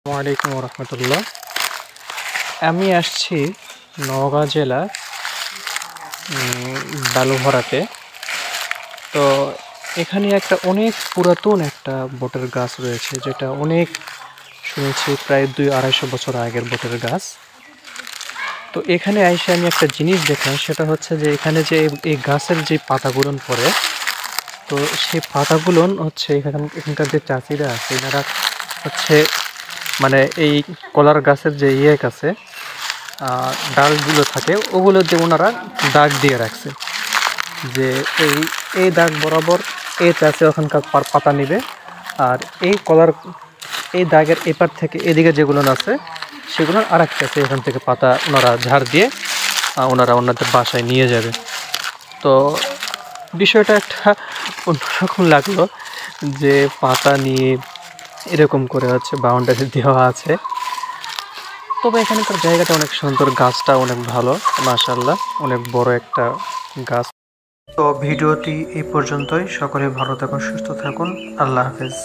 আসসালামু আলাইকুম রহমতুল্লাহ। আমি আসছি নওগাঁ জেলার বালুভরাতে। তো এখানে একটা অনেক পুরাতন একটা বটের গাছ রয়েছে, যেটা অনেক শুনেছি প্রায় 200-250 আগের বটের গাছ। তো এখানে এসে আমি একটা জিনিস দেখলাম, সেটা হচ্ছে যে এখানে যে এই গাছের যে পাতাগুলো পড়ে, তো সেই পাতাগুলো হচ্ছে এখানকার যে চাষিরা আছে এনারা হচ্ছে মানে এই কলার গাছের যে আছে ডালগুলো থাকে, ওগুলো দিয়ে ওনারা দাগ দিয়ে রাখছে যে এই এই দাগ বরাবর এই চাষে ওখানকার পাতা নিবে, আর এই কলার এই দাগের এপার থেকে এদিকে যেগুলো আছে সেগুলো আর এক চাষে এখান থেকে পাতা ওনারা ঝাড় দিয়ে ওনারা ওনাদের বাসায় নিয়ে যাবে। তো বিষয়টা একটা অন্যরকম লাগলো যে পাতা নিয়ে এরকম করে হচ্ছে বাউন্ডারি দেওয়া আছে। তবে এখানকার জায়গাটা অনেক সুন্দর, গাছটা অনেক ভালো, মাশাআল্লাহ অনেক বড় একটা গাছ। তো ভিডিওটি এই পর্যন্তই। সকলে ভালো থাকুন, সুস্থ থাকুন, আল্লাহ হাফেজ।